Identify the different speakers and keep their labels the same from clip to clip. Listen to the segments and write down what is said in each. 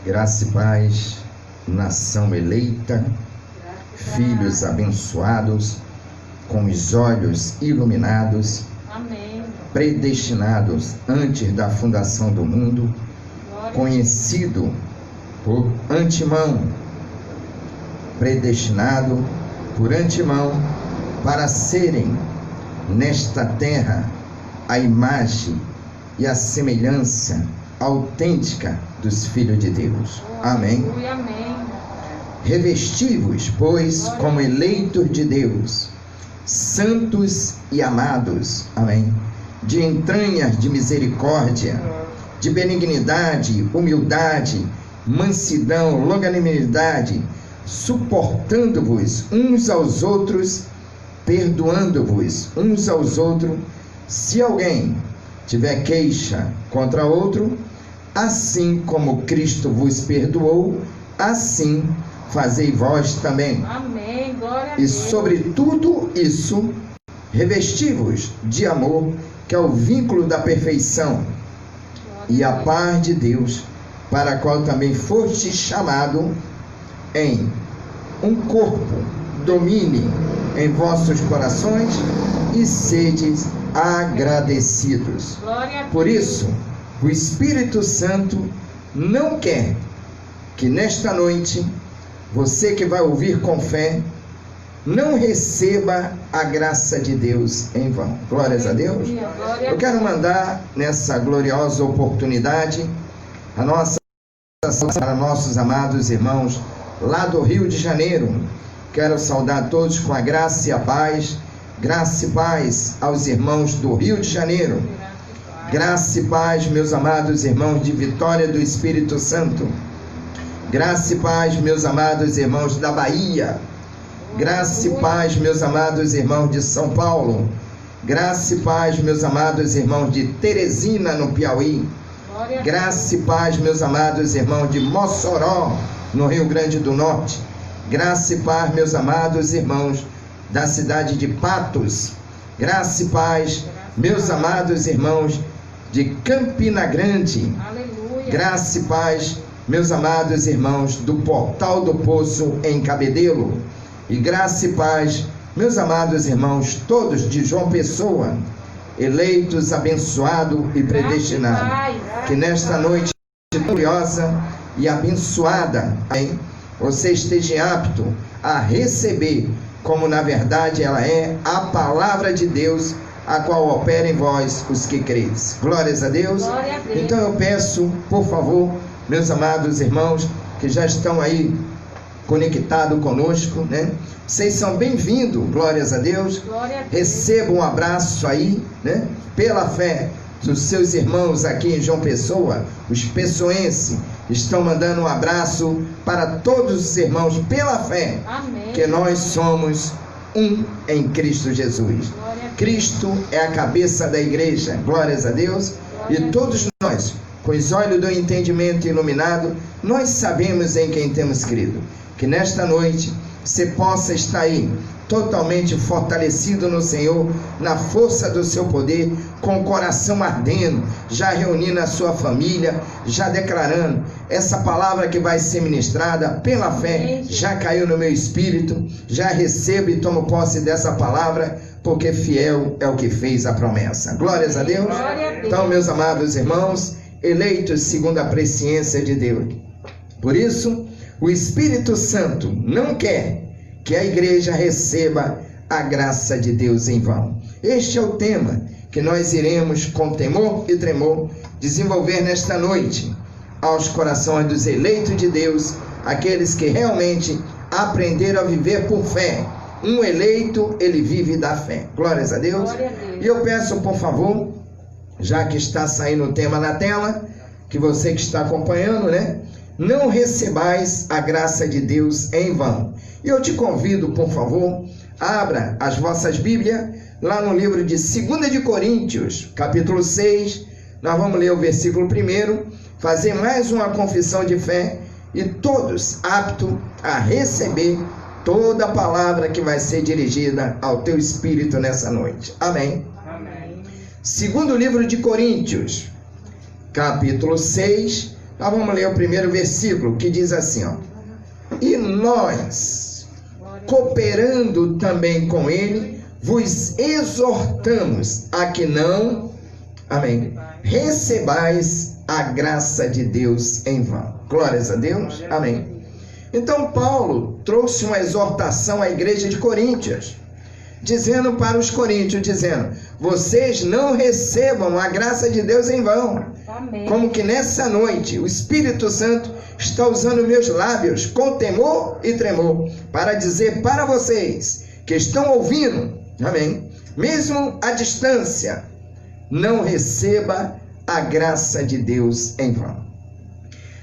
Speaker 1: Graça e paz, nação eleita, filhos abençoados, com os olhos iluminados,
Speaker 2: Amém.
Speaker 1: predestinados antes da fundação do mundo, conhecido por antemão, predestinado por antemão para serem nesta terra a imagem e a semelhança autêntica dos filhos de Deus. Amém.
Speaker 2: Amém.
Speaker 1: Revesti-vos, pois, como eleitos de Deus, santos e amados, amém, de entranhas de misericórdia, de benignidade, humildade, mansidão, longanimidade, suportando-vos uns aos outros, perdoando-vos uns aos outros, se alguém tiver queixa contra outro, assim como Cristo vos perdoou, assim fazei vós também.
Speaker 2: Amém. Glória a
Speaker 1: E
Speaker 2: Deus.
Speaker 1: sobre tudo isso, revesti-vos de amor, que é o vínculo da perfeição, e a paz de Deus, para a qual também foste chamado em um corpo, domine em vossos corações e sedes agradecidos.
Speaker 2: Glória a Deus.
Speaker 1: Por isso, o Espírito Santo não quer que nesta noite, você que vai ouvir com fé, não receba a graça de Deus em vão. Glórias a Deus. Eu quero mandar nessa gloriosa oportunidade a nossa para nossos amados irmãos lá do Rio de Janeiro. Quero saudar todos com a graça e a paz. Graça e paz aos irmãos do Rio de Janeiro. Graça e paz, meus amados irmãos de Vitória do Espírito Santo. Graça e paz, meus amados irmãos da Bahia. Graça e paz, meus amados irmãos de São Paulo. Graça e paz, meus amados irmãos de Teresina, no Piauí. Graça e paz, meus amados irmãos de Mossoró, no Rio Grande do Norte. Graça e paz, meus amados irmãos da cidade de Patos. Graça e paz, meus amados irmãos de Campina Grande.
Speaker 2: Aleluia.
Speaker 1: Graça e paz, meus amados irmãos do Portal do Poço em Cabedelo. E graça e paz, meus amados irmãos todos de João Pessoa, eleitos, abençoados e predestinados. Que nesta noite gloriosa e abençoada, hein, você esteja apto a receber, como na verdade ela é, a palavra de Deus, a qual opera em vós os que credes. Glórias a Deus.
Speaker 2: Glória a Deus.
Speaker 1: Então eu peço, por favor, meus amados irmãos, que já estão aí conectados conosco, né? Vocês são bem-vindos, glórias a Deus.
Speaker 2: Glória a Deus.
Speaker 1: Recebam um abraço aí, né? Pela fé dos seus irmãos aqui em João Pessoa, os pessoenses, estão mandando um abraço para todos os irmãos pela fé.
Speaker 2: Amém.
Speaker 1: Que nós somos um em Cristo Jesus.
Speaker 2: Glória a Deus.
Speaker 1: Cristo é a cabeça da igreja, glórias a Deus. E todos nós, com os olhos do entendimento iluminado, nós sabemos em quem temos crido. Que nesta noite você possa estar aí totalmente fortalecido no Senhor, na força do seu poder, com o coração ardendo, já reunindo a sua família, já declarando essa palavra que vai ser ministrada pela fé, já caiu no meu espírito, já recebo e tomo posse dessa palavra, porque fiel é o que fez a promessa. Glórias a Deus.
Speaker 2: Glória a Deus.
Speaker 1: Então, meus amados irmãos, eleitos segundo a presciência de Deus. Por isso, o Espírito Santo não quer que a igreja receba a graça de Deus em vão. Este é o tema que nós iremos, com temor e tremor, desenvolver nesta noite, aos corações dos eleitos de Deus, aqueles que realmente aprenderam a viver por fé. Um eleito, ele vive da fé. Glórias a Deus.
Speaker 2: Glória a Deus.
Speaker 1: E eu peço, por favor, já que está saindo o tema na tela, que você que está acompanhando, né? Não recebais a graça de Deus em vão. E eu te convido, por favor, abra as vossas Bíblias lá no livro de 2 de Coríntios, capítulo 6. Nós vamos ler o versículo 1, fazer mais uma confissão de fé e todos aptos a receber toda a palavra que vai ser dirigida ao teu espírito nessa noite. Amém.
Speaker 2: Amém.
Speaker 1: Segundo livro de Coríntios, capítulo 6, Então vamos ler o primeiro versículo, que diz assim, ó. E nós, cooperando também com ele, vos exortamos a que não, amém, recebais a graça de Deus em vão. Glórias a Deus, amém. Então Paulo trouxe uma exortação à igreja de Coríntios, dizendo para os coríntios, dizendo, vocês não recebam a graça de Deus em vão.
Speaker 2: Amém.
Speaker 1: Como que nessa noite o Espírito Santo está usando meus lábios com temor e tremor para dizer para vocês que estão ouvindo, amém, mesmo à distância, não receba a graça de Deus em vão.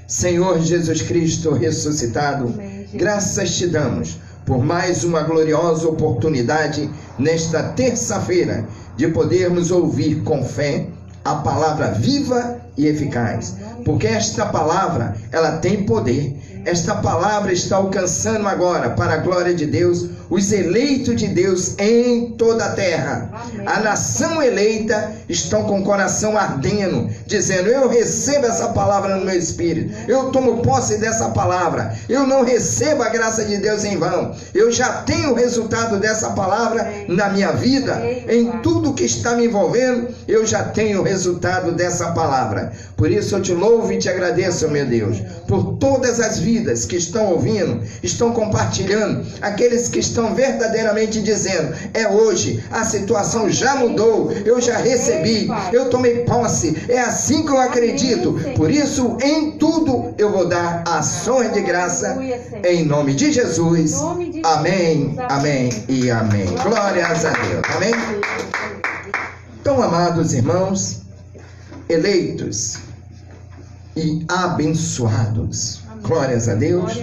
Speaker 1: Senhor Jesus Cristo ressuscitado,
Speaker 2: Amém,
Speaker 1: graças te damos por mais uma gloriosa oportunidade nesta terça-feira de podermos ouvir com fé a palavra viva e eficaz, porque esta palavra, ela tem poder. Esta palavra está alcançando agora, para a glória de Deus, os eleitos de Deus em toda a terra.
Speaker 2: Amém.
Speaker 1: A nação eleita estão com o coração ardendo, dizendo, eu recebo essa palavra no meu espírito, eu tomo posse dessa palavra, eu não recebo a graça de Deus em vão, eu já tenho o resultado dessa palavra na minha vida, em tudo que está me envolvendo, eu já tenho o resultado dessa palavra. Por isso eu te louvo e te agradeço, meu Deus, por todas as vidas que estão ouvindo, estão compartilhando, aqueles que estão verdadeiramente dizendo, é hoje, a situação já mudou, eu já recebi, eu tomei posse, é assim que eu acredito. Por isso, em tudo eu vou dar ações de graça, em nome de Jesus. Amém, amém e amém. Glórias a Deus, amém? Então, amados irmãos, eleitos e abençoados, glórias a Deus,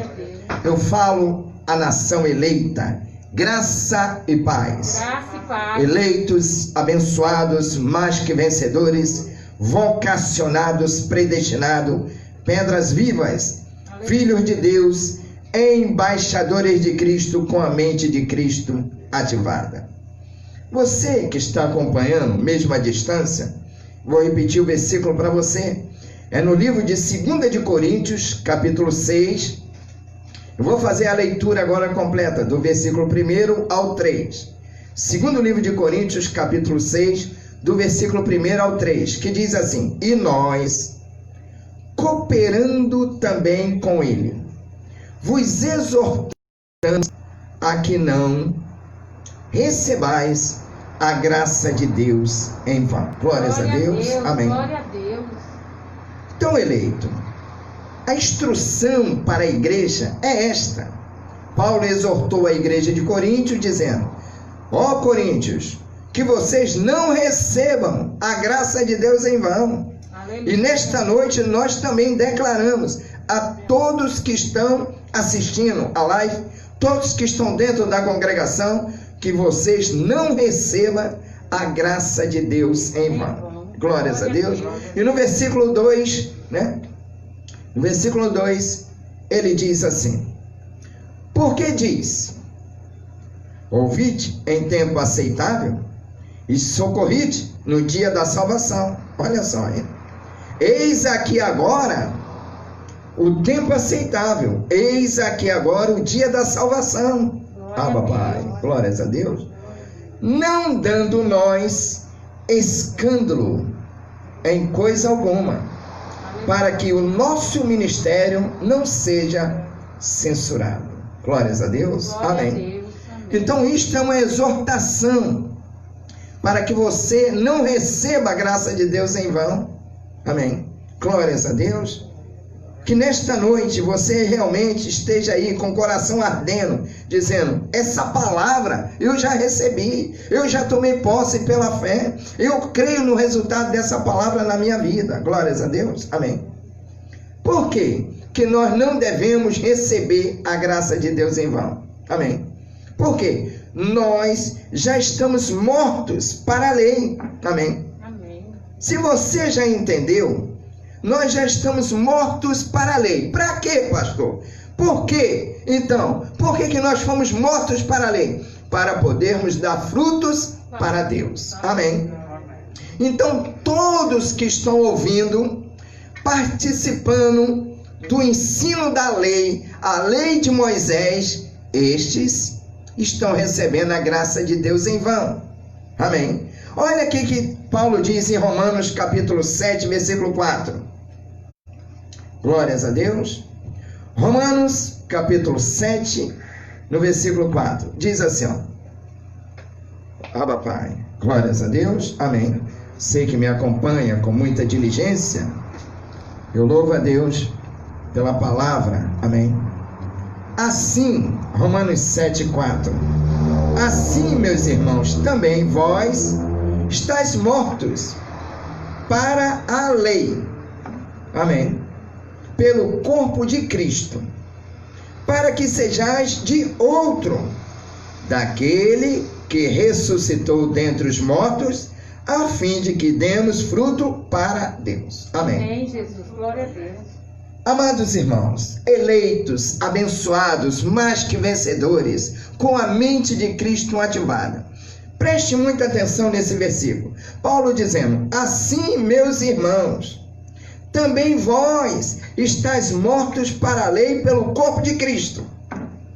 Speaker 1: eu falo a nação eleita, graça e paz.
Speaker 2: Graça e paz.
Speaker 1: Eleitos, abençoados, mais que vencedores, vocacionados, predestinados, pedras vivas, filhos de Deus, embaixadores de Cristo, com a mente de Cristo ativada. Você que está acompanhando, mesmo à distância, vou repetir o versículo para você. É no livro de 2 de Coríntios, capítulo 6. Eu vou fazer a leitura agora completa, do versículo 1 ao 3. Segundo livro de Coríntios, capítulo 6, do versículo 1 ao 3, que diz assim, e nós, cooperando também com ele, vos exortamos a que não recebais a graça de Deus em vão. Glórias a Deus. Amém.
Speaker 2: Glória a Deus.
Speaker 1: Então, eleito, a instrução para a igreja é esta. Paulo exortou a igreja de Coríntios dizendo, ó Coríntios, que vocês não recebam a graça de Deus em vão.
Speaker 2: Aleluia.
Speaker 1: E nesta noite nós também declaramos a todos que estão assistindo a live, todos que estão dentro da congregação, que vocês não recebam a graça de Deus em vão. Glórias a Deus. E no versículo 2, né? No versículo 2, ele diz assim, porque diz, ouvide em tempo aceitável e socorride no dia da salvação. Olha só, hein? Eis aqui agora o tempo aceitável, eis aqui agora o dia da salvação. Papai, glórias a Deus. Não dando nós escândalo em coisa alguma, para que o nosso ministério não seja censurado. Glórias a Deus. Amém. Então isto é uma exortação para que você não receba a graça de Deus em vão. Amém. Glórias a Deus. Que nesta noite você realmente esteja aí com o coração ardendo, dizendo, essa palavra eu já recebi, eu já tomei posse pela fé, eu creio no resultado dessa palavra na minha vida. Glórias a Deus. Amém. Por quê? Que nós não devemos receber a graça de Deus em vão. Amém. Por quê? Nós já estamos mortos para a lei. Amém.
Speaker 2: Amém.
Speaker 1: Se você já entendeu, nós já estamos mortos para a lei. Para quê, pastor? Por quê? Então, por que nós fomos mortos para a lei? Para podermos dar frutos para Deus. Amém. Então, todos que estão ouvindo, participando do ensino da lei, a lei de Moisés, estes estão recebendo a graça de Deus em vão. Amém. Olha aqui que Paulo diz em Romanos capítulo 7, versículo 4. Glórias a Deus. Romanos capítulo 7, no versículo 4. Diz assim, ó. Abba, Pai. Glórias a Deus. Amém. Sei que me acompanha com muita diligência. Eu louvo a Deus pela palavra. Amém. Assim, Romanos 7, 4. Assim, meus irmãos, também vós estáis mortos para a lei. Amém. Pelo corpo de Cristo, para que sejais de outro, daquele que ressuscitou dentre os mortos, a fim de que demos fruto para Deus. Amém.
Speaker 2: Amém, Jesus. Glória a Deus.
Speaker 1: Amados irmãos, eleitos, abençoados, mais que vencedores, com a mente de Cristo ativada. Preste muita atenção nesse versículo. Paulo dizendo, assim, meus irmãos, também vós estáis mortos para a lei pelo corpo de Cristo.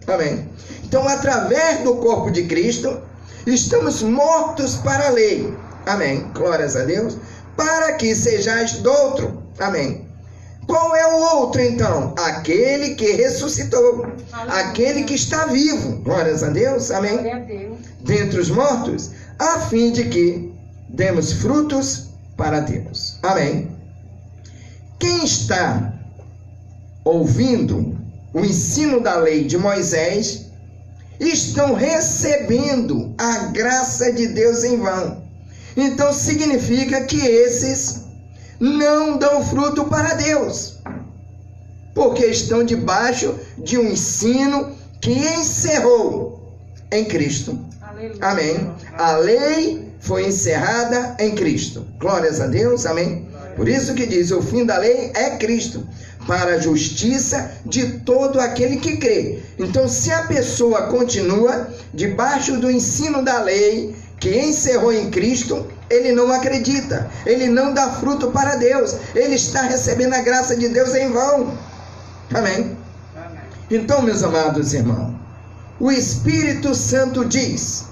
Speaker 1: Amém. Então, através do corpo de Cristo, estamos mortos para a lei. Amém. Glórias a Deus. Para que sejais do outro. Amém. Qual é o outro, então? Aquele que ressuscitou. Aquele que está vivo. Glórias a Deus. Amém.
Speaker 2: Glória a Deus.
Speaker 1: Dentre os mortos, a fim de que demos frutos para Deus. Amém. Quem está ouvindo o ensino da lei de Moisés, estão recebendo a graça de Deus em vão. Então significa que esses não dão fruto para Deus, porque estão debaixo de um ensino que encerrou em Cristo.
Speaker 2: Aleluia.
Speaker 1: Amém. A lei foi encerrada em Cristo. Glórias a Deus. Amém. Por isso que diz, o fim da lei é Cristo, para a justiça de todo aquele que crê. Então, se a pessoa continua debaixo do ensino da lei, que encerrou em Cristo, ele não acredita, ele não dá fruto para Deus, ele está recebendo a graça de Deus em vão. Amém?
Speaker 2: Amém.
Speaker 1: Então, meus amados irmãos, o Espírito Santo diz,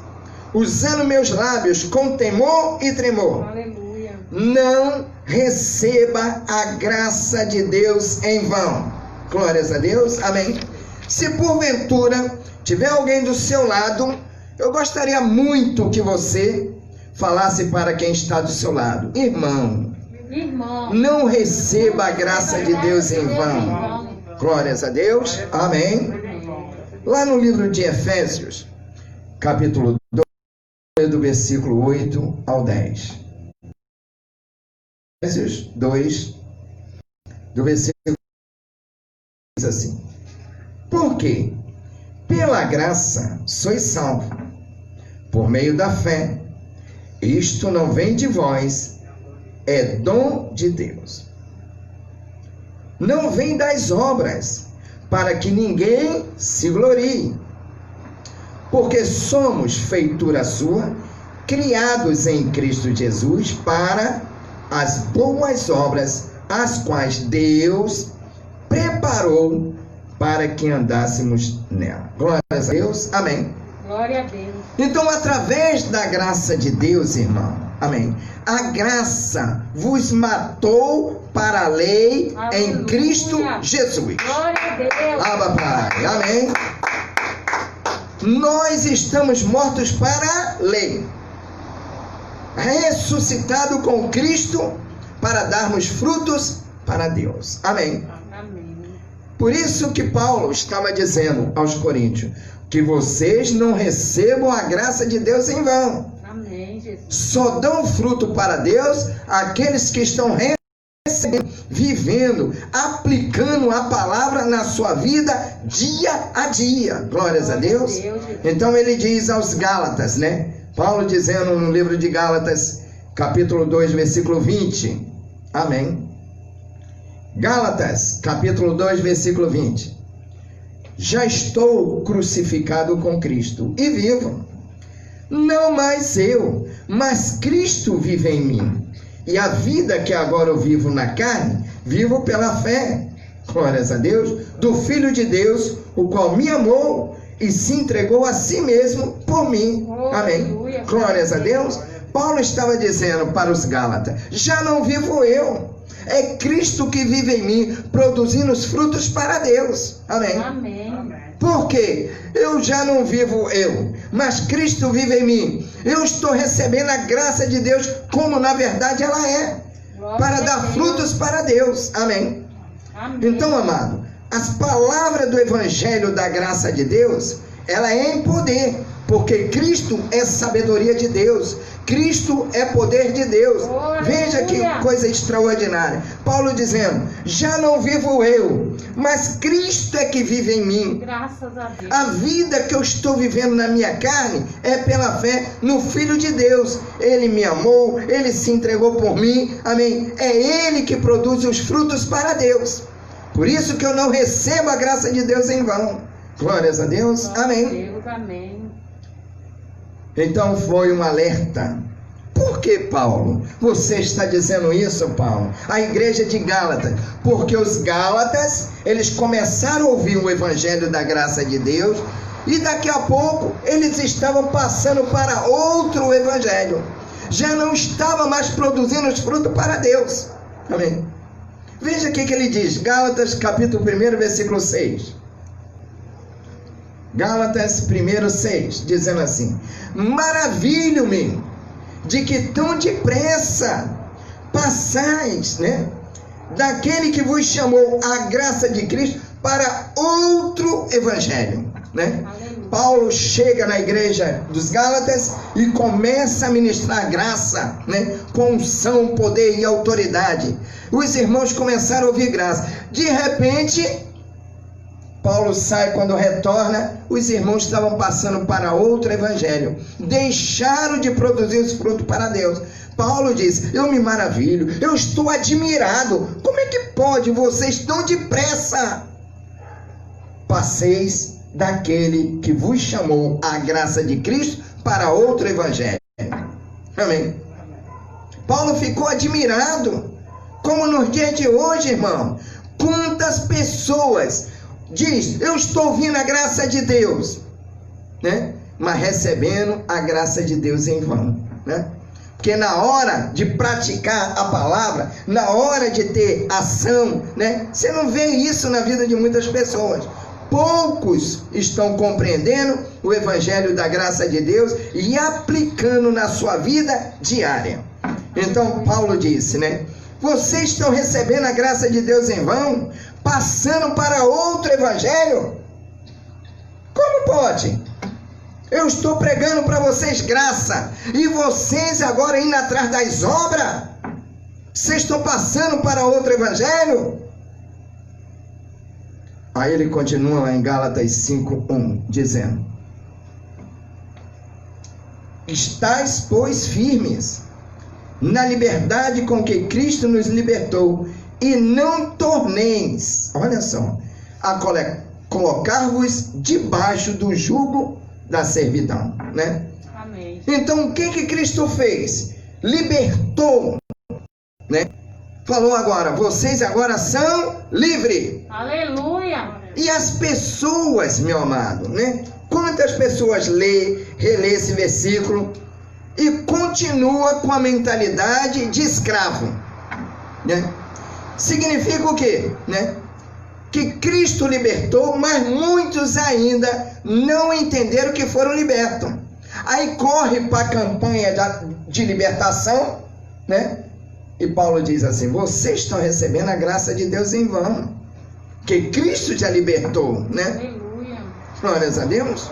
Speaker 1: usando meus lábios com temor e tremor,
Speaker 2: Aleluia.
Speaker 1: não receba a graça de Deus em vão. Glórias a Deus. Amém. Se porventura tiver alguém do seu lado, eu gostaria muito que você falasse para quem está do seu lado, irmão, não receba a graça de Deus em vão. Glórias a Deus. Amém. Lá no livro de Efésios, capítulo 2, do versículo 8 ao 10. Efésios 2, do versículo 10, diz assim: porque pela graça sois salvos, por meio da fé. Isto não vem de vós, é dom de Deus. Não vem das obras, para que ninguém se glorie. Porque somos feitura sua, criados em Cristo Jesus para as boas obras, as quais Deus preparou para que andássemos nela. Glórias a Deus. Amém.
Speaker 2: Glória a Deus.
Speaker 1: Então, através da graça de Deus, irmão, amém, a graça vos matou para a lei. Aleluia. Em Cristo Jesus.
Speaker 2: Glória a Deus.
Speaker 1: Abba, Pai. Amém. Nós estamos mortos para a lei, ressuscitado com Cristo para darmos frutos para Deus. Amém.
Speaker 2: Amém.
Speaker 1: Por isso que Paulo estava dizendo aos coríntios, que vocês não recebam a graça de Deus em vão.
Speaker 2: Amém, Jesus.
Speaker 1: Só dão fruto para Deus aqueles que estão recebendo, vivendo, aplicando a palavra na sua vida dia a dia. Glórias a Deus. Então ele diz aos Gálatas, né? Paulo dizendo no livro de Gálatas, capítulo 2, versículo 20. Amém. Gálatas, capítulo 2, versículo 20. Já estou crucificado com Cristo e vivo. Não mais eu, mas Cristo vive em mim. E a vida que agora eu vivo na carne, vivo pela fé, glórias a Deus, do Filho de Deus, o qual me amou e se entregou a si mesmo por mim. Amém. Glórias a Deus. Paulo estava dizendo para os Gálatas: já não vivo eu, é Cristo que vive em mim, produzindo os frutos para Deus. Amém.
Speaker 2: Amém.
Speaker 1: Porque eu já não vivo eu, mas Cristo vive em mim. Eu estou recebendo a graça de Deus como na verdade ela é, para dar frutos para Deus. Amém.
Speaker 2: Amém.
Speaker 1: Então, amado, as palavras do Evangelho da graça de Deus, ela é em poder, porque Cristo é sabedoria de Deus, Cristo é poder de Deus. Veja que coisa extraordinária. Paulo dizendo: já não vivo eu, mas Cristo é que vive em mim.
Speaker 2: Graças a Deus.
Speaker 1: A vida que eu estou vivendo na minha carne é pela fé no Filho de Deus. Ele me amou, Ele se entregou por mim. Amém. É Ele que produz os frutos para Deus. Por isso que eu não recebo a graça de Deus em vão. Glórias a Deus. Amém.
Speaker 2: Deus, amém.
Speaker 1: Então foi um alerta. Por que, Paulo? Você está dizendo isso, Paulo? A igreja de Gálatas. Porque os Gálatas, eles começaram a ouvir o Evangelho da graça de Deus, e daqui a pouco eles estavam passando para outro Evangelho. Já não estava mais produzindo os frutos para Deus. Amém. Veja o que ele diz. Gálatas capítulo 1, versículo 6. Gálatas 1:6, dizendo assim: maravilho-me de que tão depressa passais, daquele que vos chamou a graça de Cristo para outro evangelho, Paulo chega na igreja dos Gálatas e começa a ministrar graça, com unção, poder e autoridade. Os irmãos começaram a ouvir graça. De repente, Paulo sai, quando retorna, os irmãos estavam passando para outro evangelho. Deixaram de produzir os frutos para Deus. Paulo diz: eu me maravilho, eu estou admirado. Como é que pode vocês tão depressa passeis daquele que vos chamou a graça de Cristo para outro evangelho? Amém. Paulo ficou admirado. Como nos dias de hoje, irmão, quantas pessoas diz: eu estou ouvindo a graça de Deus, mas recebendo a graça de Deus em vão, Porque na hora de praticar a palavra, na hora de ter ação, você não vê isso na vida de muitas pessoas. Poucos estão compreendendo o Evangelho da graça de Deus e aplicando na sua vida diária. Então Paulo disse, vocês estão recebendo a graça de Deus em vão, passando para outro evangelho? Como pode? Eu estou pregando para vocês graça, e vocês agora indo atrás das obras? Vocês estão passando para outro evangelho? Aí ele continua lá em Gálatas 5:1, dizendo: estais, pois, firmes na liberdade com que Cristo nos libertou, e não torneis, olha só, a colocar-vos debaixo do jugo da servidão,
Speaker 2: Amém.
Speaker 1: Então o que Cristo fez? Libertou, Falou agora: vocês agora são livres.
Speaker 2: Aleluia.
Speaker 1: E as pessoas, meu amado, quantas pessoas relê esse versículo e continua com a mentalidade de escravo, Significa o quê? Que Cristo libertou, mas muitos ainda não entenderam que foram libertos. Aí corre para a campanha de libertação, E Paulo diz assim: vocês estão recebendo a graça de Deus em vão, que Cristo já libertou,
Speaker 2: Aleluia.
Speaker 1: Glórias a Deus.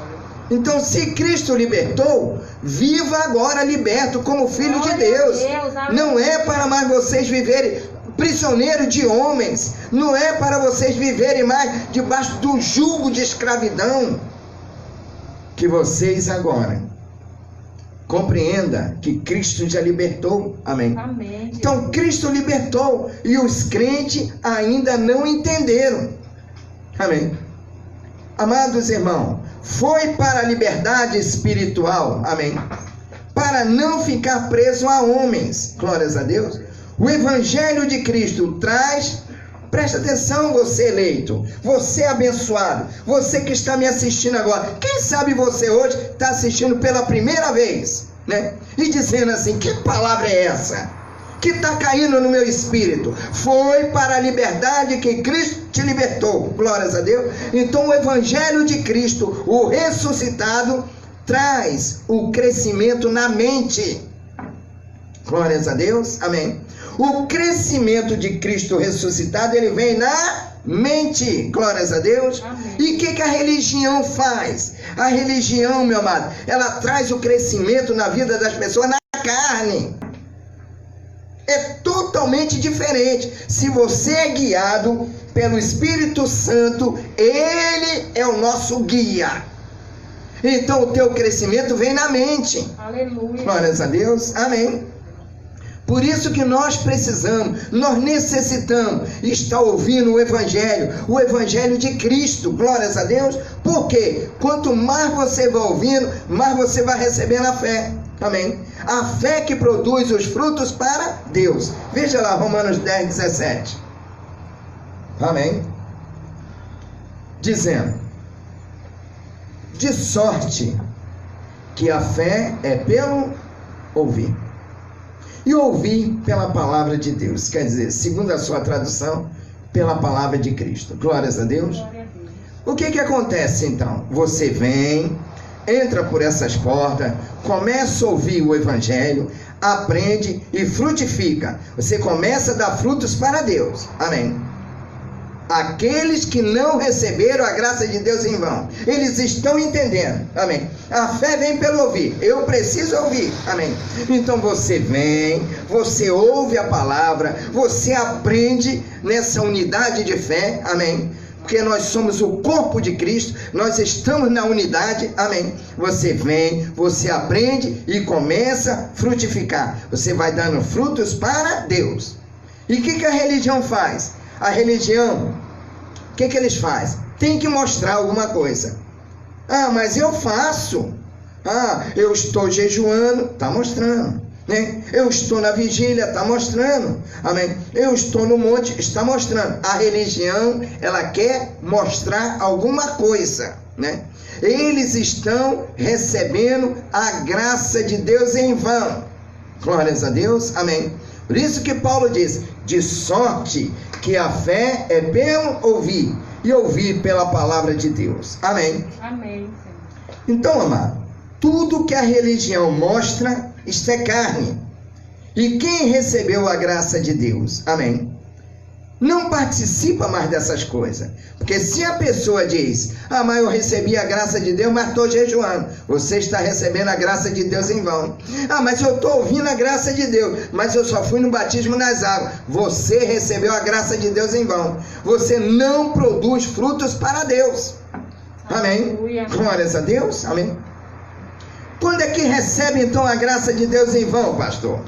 Speaker 1: Então, se Cristo libertou, viva agora liberto como filho de Deus. Não é para mais vocês viverem prisioneiros de homens, não é para vocês viverem mais debaixo do jugo de escravidão. Que vocês agora compreenda que Cristo já libertou. Amém.
Speaker 2: Amém.
Speaker 1: Então Cristo libertou e os crentes ainda não entenderam. Amém. Amados irmãos, foi para a liberdade espiritual. Amém. para não ficar preso a homens. Glórias a Deus. O Evangelho de Cristo traz, presta atenção, você eleito, você abençoado, você que está me assistindo agora. Quem sabe você hoje está assistindo pela primeira vez, né? E dizendo assim, que palavra é essa? Que está caindo no meu espírito? Foi para a liberdade que Cristo te libertou. Glórias a Deus. Então o Evangelho de Cristo, o ressuscitado, traz o crescimento na mente. Glórias a Deus. Amém. O crescimento de Cristo ressuscitado, ele vem na mente. Glórias a Deus.
Speaker 2: Amém.
Speaker 1: E o que a religião faz? A religião, meu amado, ela traz o crescimento na vida das pessoas na carne. É totalmente diferente. Se você é guiado pelo Espírito Santo, ele é o nosso guia. Então o teu crescimento vem na mente.
Speaker 2: Aleluia.
Speaker 1: Glórias a Deus. Amém. Por isso que nós precisamos, nós necessitamos estar ouvindo o Evangelho de Cristo. Glórias a Deus. Porque quanto mais você vai ouvindo, mais você vai recebendo a fé. Amém. A fé que produz os frutos para Deus. Veja lá Romanos 10, 17. Amém. Dizendo: de sorte que a fé é pelo ouvir. E ouvir pela palavra de Deus. Quer dizer, segundo a sua tradução, pela palavra de Cristo. Glórias a Deus.
Speaker 2: Glória a Deus.
Speaker 1: O que acontece então? Você vem, entra por essas portas, começa a ouvir o Evangelho, aprende e frutifica. Você começa a dar frutos para Deus. Amém. Aqueles que não receberam a graça de Deus em vão, eles estão entendendo. Amém. A fé vem pelo ouvir. Eu preciso ouvir. Amém. Então você vem, você ouve a palavra, você aprende nessa unidade de fé. Amém. Porque nós somos o corpo de Cristo, nós estamos na unidade, amém. Você vem, você aprende e começa a frutificar. Você vai dando frutos para Deus. E o que a religião faz? A religião, o que eles fazem? Tem que mostrar alguma coisa. Ah, mas eu faço. Ah, eu estou jejuando, está mostrando. Né? Eu estou na vigília, está mostrando. Amém. Eu estou no monte, está mostrando. A religião, ela quer mostrar alguma coisa, né? Eles estão recebendo a graça de Deus em vão. Glórias a Deus. Amém. Por isso que Paulo diz: de sorte que a fé é pelo ouvir, e ouvir pela palavra de Deus. Amém.
Speaker 2: Amém, Senhor.
Speaker 1: Então, amado, tudo que a religião mostra, isto é carne. E quem recebeu a graça de Deus, amém, não participa mais dessas coisas. Porque se a pessoa diz: ah, mas eu recebi a graça de Deus, mas estou jejuando, você está recebendo a graça de Deus em vão. Ah, mas eu estou ouvindo a graça de Deus, mas eu só fui no batismo nas águas. Você recebeu a graça de Deus em vão. Você não produz frutos para Deus. Amém.
Speaker 2: Aleluia.
Speaker 1: Glórias a Deus. Amém. Quando é que recebe então a graça de Deus em vão, pastor?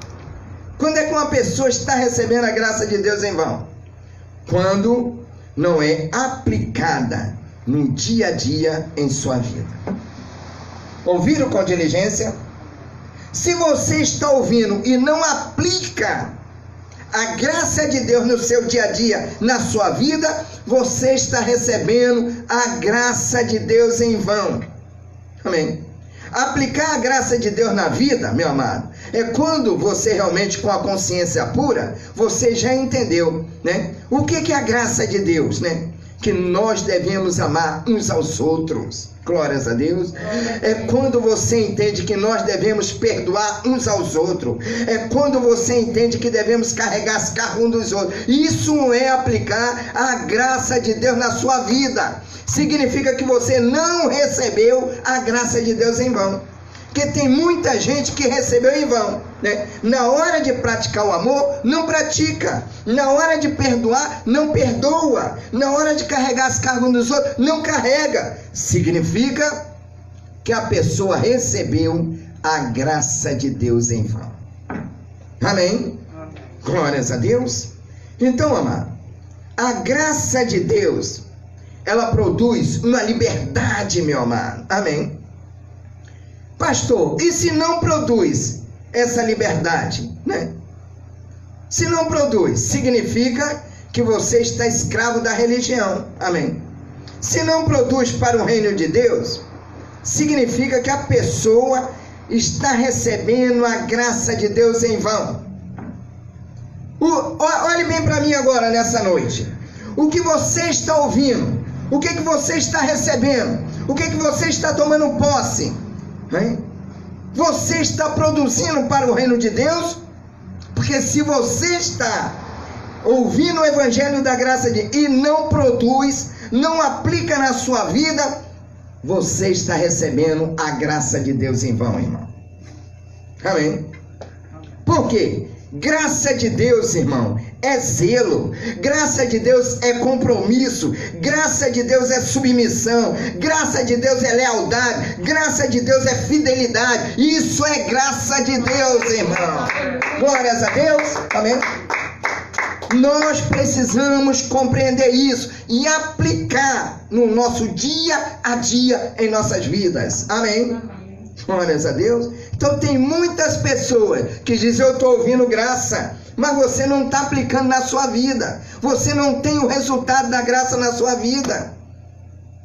Speaker 1: Quando é que uma pessoa está recebendo a graça de Deus em vão? Quando não é aplicada no dia a dia em sua vida. Ouviram com diligência? Se você está ouvindo e não aplica a graça de Deus no seu dia a dia, na sua vida, você está recebendo a graça de Deus em vão. Amém. Aplicar a graça de Deus na vida, meu amado, é quando você realmente, com a consciência pura, você já entendeu, né? O que é a graça de Deus, né? Que nós devemos amar uns aos outros. Glórias a Deus. É quando você entende que nós devemos perdoar uns aos outros. É quando você entende que devemos carregar as cargas uns dos outros. Isso não é aplicar a graça de Deus na sua vida. Significa que você não recebeu a graça de Deus em vão. Porque tem muita gente que recebeu em vão, né? Na hora de praticar o amor, não pratica. Na hora de perdoar, não perdoa. Na hora de carregar as cargas dos outros, não carrega. Significa que a pessoa recebeu a graça de Deus em vão. Amém? Glórias a Deus. Então, amado, a graça de Deus, ela produz uma liberdade, meu amado. Amém? Pastor, e se não produz essa liberdade, né? Se não produz, significa que você está escravo da religião. Amém. Se não produz para o reino de Deus, significa que a pessoa está recebendo a graça de Deus em vão. Olhe bem para mim agora nessa noite. O que você está ouvindo? O que você está recebendo? O que você está tomando posse? Hein? Você está produzindo para o reino de Deus? Porque se você está ouvindo o evangelho da graça e não produz, não aplica na sua vida, você está recebendo a graça de Deus em vão, irmão. Amém? Por quê? Graça de Deus, irmão, é zelo. Graça de Deus é compromisso. Graça de Deus é submissão. Graça de Deus é lealdade. Graça de Deus é fidelidade. Isso é graça de Deus, irmão. Glórias a Deus. Amém? Nós precisamos compreender isso e aplicar no nosso dia a dia em nossas vidas. Amém? Glórias a Deus. Então tem muitas pessoas que dizem: eu estou ouvindo graça, mas você não está aplicando na sua vida. Você não tem o resultado da graça na sua vida.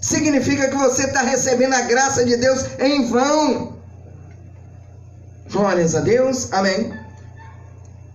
Speaker 1: Significa que você está recebendo a graça de Deus em vão. Glórias a Deus. Amém.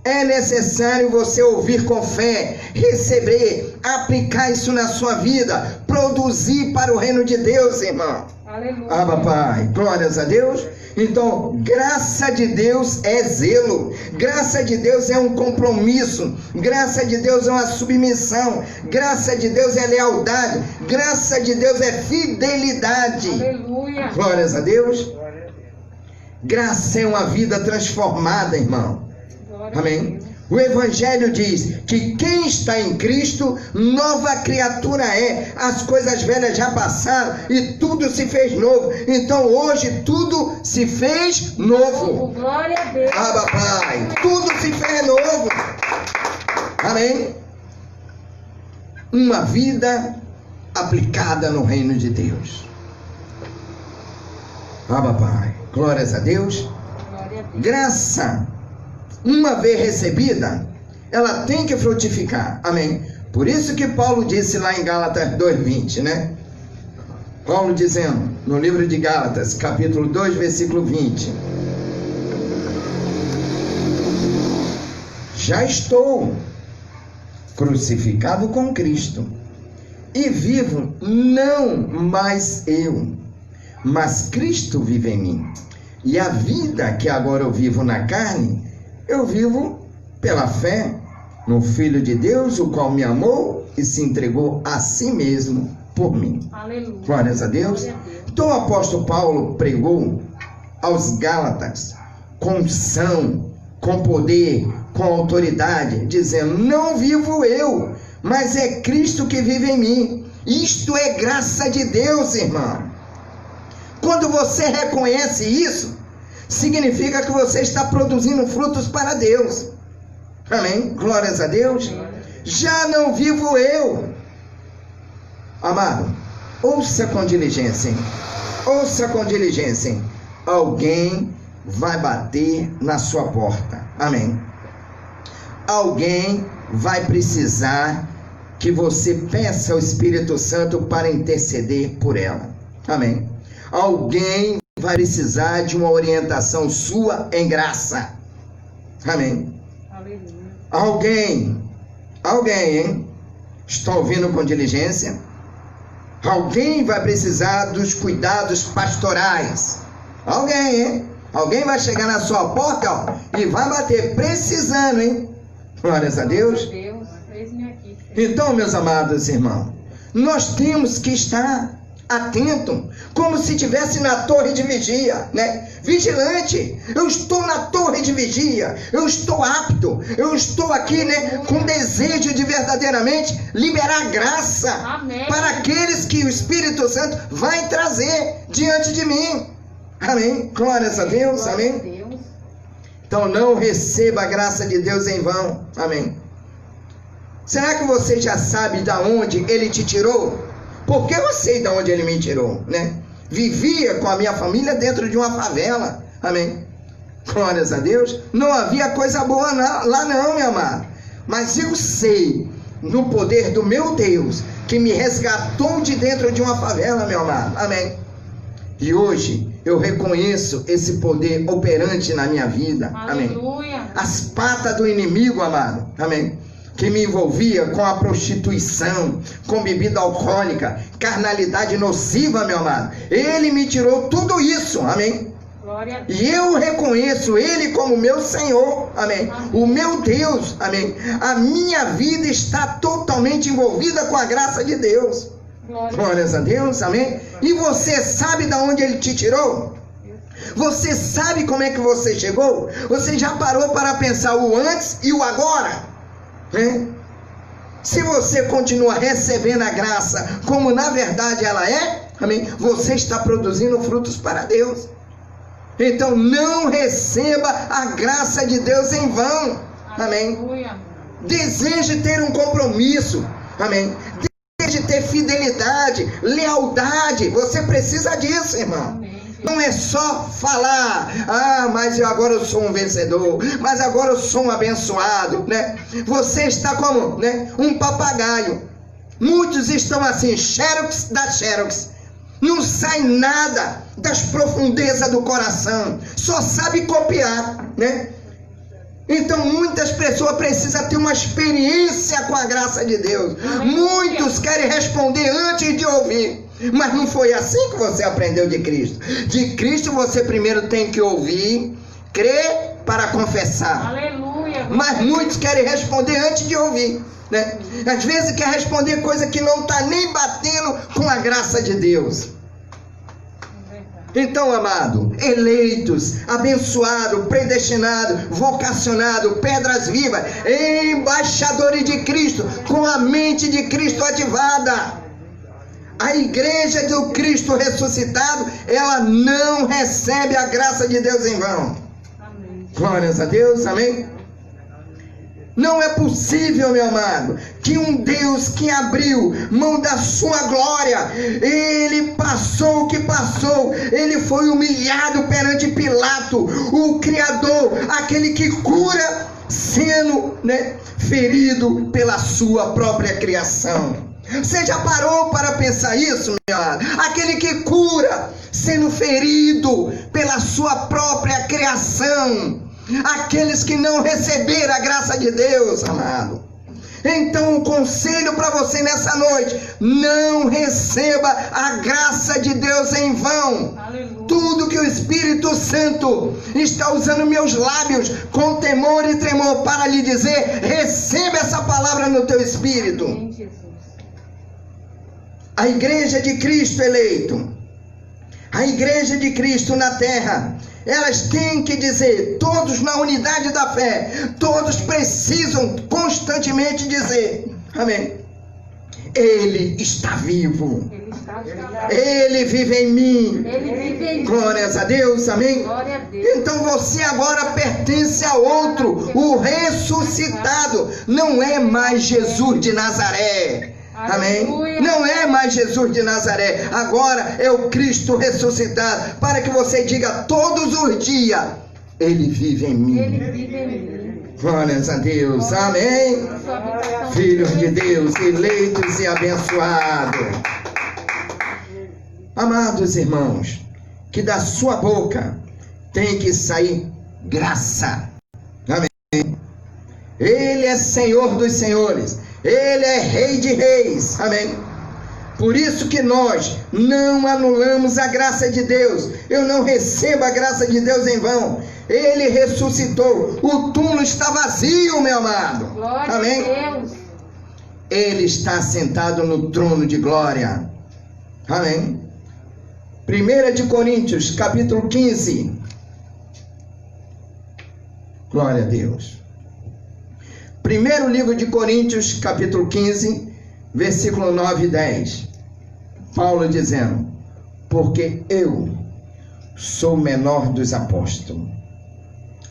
Speaker 1: É necessário você ouvir com fé, receber, aplicar isso na sua vida, produzir para o reino de Deus, irmão.
Speaker 2: Aleluia.
Speaker 1: Ah, papai, glórias a Deus. Então, graça de Deus é zelo, graça de Deus é um compromisso, graça de Deus é uma submissão, graça de Deus é lealdade, graça de Deus é fidelidade.
Speaker 2: Aleluia.
Speaker 1: Glórias a Deus. Graça é uma vida transformada, irmão. Amém? O Evangelho diz que quem está em Cristo, nova criatura é. As coisas velhas já passaram e tudo se fez novo. Então hoje tudo se fez novo.
Speaker 2: Glória a Deus.
Speaker 1: Ah, papai, tudo se fez novo. Amém? Uma vida aplicada no reino de Deus. Ah, papai, glórias a Deus.
Speaker 2: Glória a Deus.
Speaker 1: Graça, uma vez recebida, ela tem que frutificar. Amém? Por isso que Paulo disse lá em Gálatas 2:20, né? Paulo dizendo, no livro de Gálatas, capítulo 2, versículo 20. Já estou crucificado com Cristo, e vivo não mais eu, mas Cristo vive em mim. E a vida que agora eu vivo na carne, eu vivo pela fé no Filho de Deus, o qual me amou e se entregou a si mesmo por mim.
Speaker 2: Aleluia.
Speaker 1: Glórias a Deus.
Speaker 2: Glória a Deus.
Speaker 1: Então o apóstolo Paulo pregou aos Gálatas com unção, com poder, com autoridade, dizendo: não vivo eu, mas é Cristo que vive em mim. Isto é graça de Deus, irmão. Quando você reconhece isso, significa que você está produzindo frutos para Deus. Amém? Glórias a Deus. Já não vivo eu. Amado, ouça com diligência. Ouça com diligência. Alguém vai bater na sua porta. Amém? Alguém vai precisar que você peça ao Espírito Santo para interceder por ela. Amém? Alguém vai precisar de uma orientação sua em graça. Amém?
Speaker 2: Aleluia.
Speaker 1: Alguém, hein? Estão ouvindo com diligência? Alguém vai precisar dos cuidados pastorais. Alguém, hein? Alguém vai chegar na sua porta, ó, e vai bater, precisando, hein? Glórias a Deus.
Speaker 2: Deus, eis-me aqui.
Speaker 1: Então, meus amados irmãos, nós temos que estar atento, como se estivesse na torre de vigia, né? Vigilante. Eu estou na torre de vigia, eu estou apto, eu estou aqui, né, com desejo de verdadeiramente liberar graça.
Speaker 2: Amém.
Speaker 1: Para aqueles que o Espírito Santo vai trazer diante de mim. Amém? Glórias a Deus.
Speaker 2: Glória a
Speaker 1: Amém?
Speaker 2: Deus.
Speaker 1: Então não receba a graça de Deus em vão. Amém? Será que você já sabe de onde Ele te tirou? Porque eu sei de onde Ele me tirou, né? Vivia com a minha família dentro de uma favela. Amém. Glórias a Deus. Não havia coisa boa lá não, meu amado. Mas eu sei, no poder do meu Deus, que me resgatou de dentro de uma favela, meu amado. Amém. E hoje eu reconheço esse poder operante na minha vida.
Speaker 2: Aleluia.
Speaker 1: Amém. As patas do inimigo, amado. Amém. Que me envolvia com a prostituição, com bebida alcoólica, carnalidade nociva, meu amado. Ele me tirou tudo isso. Amém.
Speaker 2: Glória a Deus.
Speaker 1: E eu reconheço Ele como meu Senhor, amém, o meu Deus, amém. A minha vida está totalmente envolvida com a graça de Deus. Glórias a Deus, amém. E você sabe de onde Ele te tirou? Você sabe como é que você chegou? Você já parou para pensar o antes e o agora? Se você continua recebendo a graça como na verdade ela é, amém, você está produzindo frutos para Deus. Então não receba a graça de Deus em vão. Amém. Deseje ter um compromisso. Amém. Deseje ter fidelidade, lealdade. Você precisa disso, irmão. Não é só falar, mas agora eu sou um vencedor, mas agora eu sou um abençoado, né? Você está como, né, um papagaio. Muitos estão assim, xerox da xerox. Não sai nada das profundezas do coração, só sabe copiar, né? Então muitas pessoas precisam ter uma experiência com a graça de Deus. Muitos querem responder antes de ouvir, mas não foi assim que você aprendeu de Cristo. De Cristo você primeiro tem que ouvir, crer para confessar.
Speaker 2: Aleluia.
Speaker 1: Mas muitos querem responder antes de ouvir, né? Às vezes quer responder coisa que não está nem batendo com a graça de Deus. Então, amado, eleitos, abençoado, predestinado, vocacionado, pedras vivas, embaixadores de Cristo, com a mente de Cristo ativada. A igreja do Cristo ressuscitado, ela não recebe a graça de Deus em vão.
Speaker 2: Amém.
Speaker 1: Glórias a Deus, amém? Não é possível, meu amado, que um Deus que abriu mão da sua glória, Ele passou o que passou, Ele foi humilhado perante Pilato, o Criador, aquele que cura, sendo, né, ferido pela sua própria criação. Você já parou para pensar isso, meu amado? Aquele que cura, sendo ferido pela sua própria criação. Aqueles que não receberam a graça de Deus, amado. Então o conselho para você nessa noite: não receba a graça de Deus em vão.
Speaker 2: Aleluia. Tudo
Speaker 1: que o Espírito Santo está usando meus lábios com temor e tremor para lhe dizer, receba essa palavra no teu espírito.
Speaker 2: Amém, Jesus.
Speaker 1: A igreja de Cristo eleito, a igreja de Cristo na terra, elas têm que dizer, todos na unidade da fé, todos precisam constantemente dizer, amém, Ele está vivo, Ele vive em mim, glórias a Deus, amém.
Speaker 2: Glória a Deus.
Speaker 1: Então você agora pertence a outro, o ressuscitado, não é mais Jesus de Nazaré. Amém?
Speaker 2: Aleluia.
Speaker 1: Não é mais Jesus de Nazaré, agora é o Cristo ressuscitado, para que você diga todos os dias, Ele vive em mim.
Speaker 2: Ele vive em mim.
Speaker 1: Glórias a Deus, amém.
Speaker 2: Sua habitação.
Speaker 1: Filhos de Deus, eleitos e abençoados. Amados irmãos, que da sua boca tem que sair graça. Amém. Ele é Senhor dos senhores, Ele é Rei de reis, amém. Por isso que nós não anulamos a graça de Deus. Eu não recebo a graça de Deus em vão. Ele ressuscitou, o túmulo está vazio, meu amado.
Speaker 2: Glória
Speaker 1: Amém.
Speaker 2: a Deus.
Speaker 1: Ele está sentado no trono de glória. Amém. 1 Coríntios, capítulo 15. Glória a Deus. Primeiro livro de Coríntios, capítulo 15, versículo 9 e 10. Paulo dizendo, porque eu sou o menor dos apóstolos.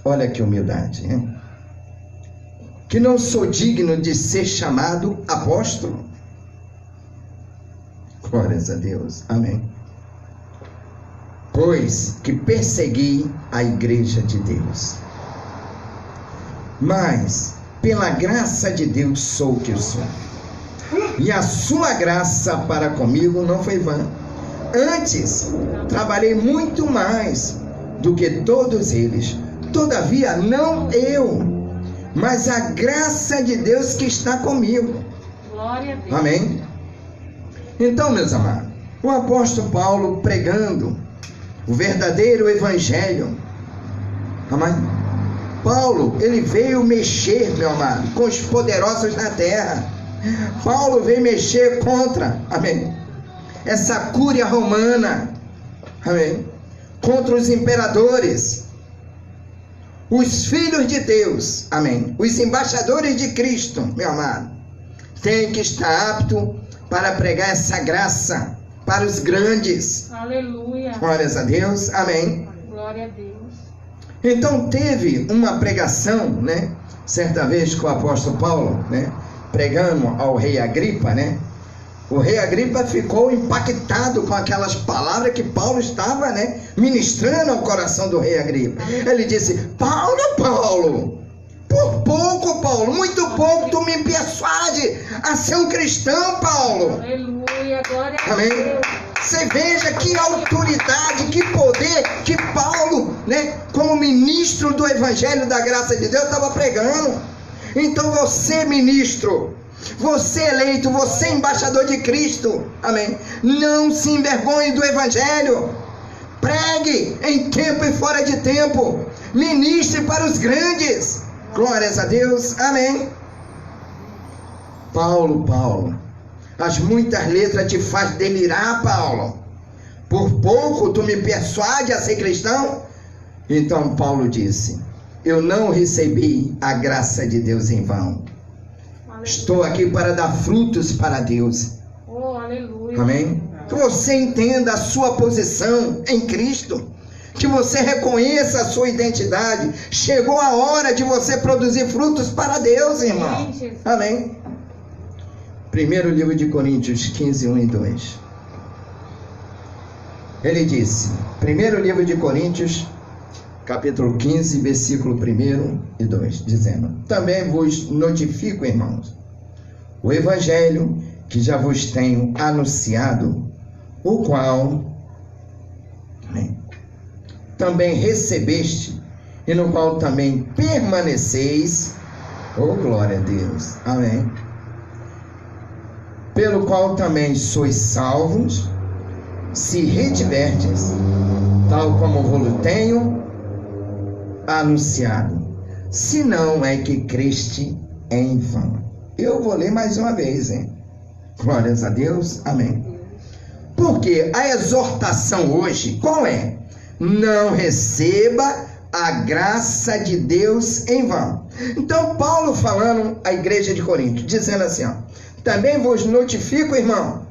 Speaker 1: Olha que humildade, hein? Que não sou digno de ser chamado apóstolo. Glórias a Deus, amém. pois que persegui a igreja de Deus. Mas, pela graça de Deus, sou o que eu sou. E a sua graça para comigo não foi vã. Antes, trabalhei muito mais do que todos eles. Todavia, não eu, mas a graça de Deus que está comigo.
Speaker 2: Glória a Deus.
Speaker 1: Amém? Então, meus amados, o apóstolo Paulo pregando o verdadeiro evangelho. Amém? Paulo, ele veio mexer, meu amado, com os poderosos na terra. Paulo veio mexer contra, amém, essa cúria romana, amém, contra os imperadores, os filhos de Deus, amém, os embaixadores de Cristo, meu amado, tem que estar apto para pregar essa graça para os grandes.
Speaker 2: Aleluia.
Speaker 1: Glórias a Deus, amém.
Speaker 2: Glória a Deus.
Speaker 1: Então teve uma pregação, né, certa vez com o apóstolo Paulo, né, pregando ao rei Agripa, né? O rei Agripa ficou impactado com aquelas palavras que Paulo estava, né, ministrando ao coração do rei Agripa. Ele disse: Paulo, por pouco, Paulo, muito pouco, tu me persuade a ser um cristão, Paulo.
Speaker 2: Aleluia, glória a
Speaker 1: Amém?
Speaker 2: Deus.
Speaker 1: Você veja que autoridade, que poder que Paulo, né, como ministro do evangelho da graça de Deus, estava pregando. Então você, ministro, você eleito, você embaixador de Cristo, amém, não se envergonhe do evangelho. Pregue em tempo e fora de tempo. Ministre para os grandes. Glórias a Deus, amém. Paulo, as muitas letras te faz delirar, Paulo. Por pouco tu me persuade a ser cristão? Então Paulo disse: eu não recebi a graça de Deus em vão.
Speaker 2: Aleluia.
Speaker 1: Estou aqui para dar frutos para Deus.
Speaker 2: Oh, aleluia.
Speaker 1: Amém? Que você entenda a sua posição em Cristo. Que você reconheça a sua identidade. Chegou a hora de você produzir frutos para Deus, irmão. Amém? Primeiro livro de Coríntios 15, 1 e 2. Ele disse, primeiro livro de Coríntios, capítulo 15, versículo 1 e 2, dizendo: também vos notifico, irmãos, o evangelho que já vos tenho anunciado, o qual também recebeste, e no qual também permaneceis. Oh, glória a Deus, amém. Pelo qual também sois salvos, se retiverdes, tal como vos tenho anunciado, se não é que creste em vão. Eu vou ler mais uma vez, hein? Glórias a Deus, amém. Porque a exortação hoje, qual é? Não receba a graça de Deus em vão. Então Paulo falando à igreja de Corinto, dizendo assim, ó: também vos notifico, irmão,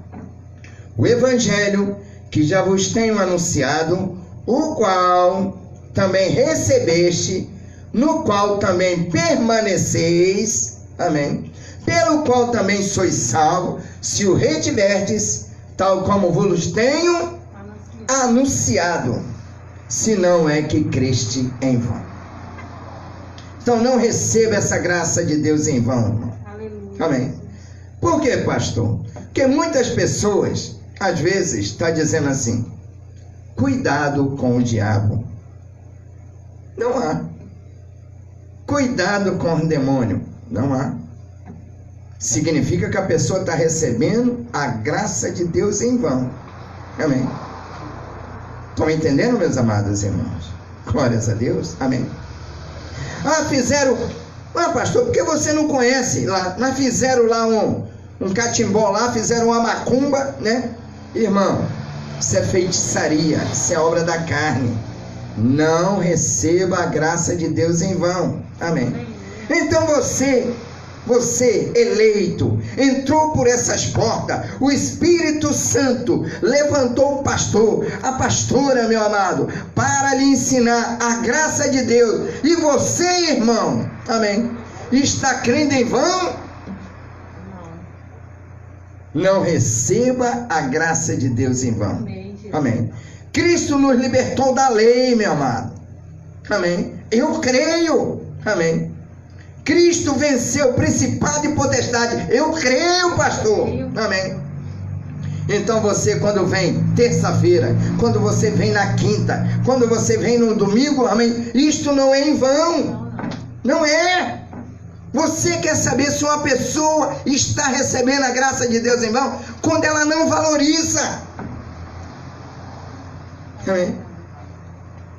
Speaker 1: o evangelho que já vos tenho anunciado, o qual também recebeste, no qual também permaneceis, amém, pelo qual também sois salvos, se o retiverdes, tal como vos tenho anunciado, se não é que creste em vão. Então não receba essa graça de Deus em vão, irmão.
Speaker 2: Aleluia.
Speaker 1: Amém. Por quê, pastor? Porque muitas pessoas, às vezes, estão dizendo assim: cuidado com o diabo. Não há. Cuidado com o demônio. Não há. Significa que a pessoa está recebendo a graça de Deus em vão. Amém. Estão entendendo, meus amados irmãos? Glórias a Deus. Amém. Fizeram... pastor, por que você não conhece lá? Mas fizeram lá um catimbó lá, fizeram uma macumba, né? Irmão, isso é feitiçaria, isso é obra da carne. Não receba a graça de Deus em vão. Amém. Então você eleito, entrou por essas portas, o Espírito Santo levantou o pastor, a pastora, meu amado, para lhe ensinar a graça de Deus. E você, irmão, amém, está crendo em vão? Não receba a graça de Deus em vão. Amém. Cristo nos libertou da lei, meu amado. Amém. Eu creio. Amém. Cristo venceu principado e potestade. Eu creio, pastor. Amém. Então você, quando vem terça-feira, quando você vem na quinta, quando você vem no domingo, amém, isto não é em vão. Não é. Você quer saber se uma pessoa está recebendo a graça de Deus em vão? Quando ela não valoriza. Amém.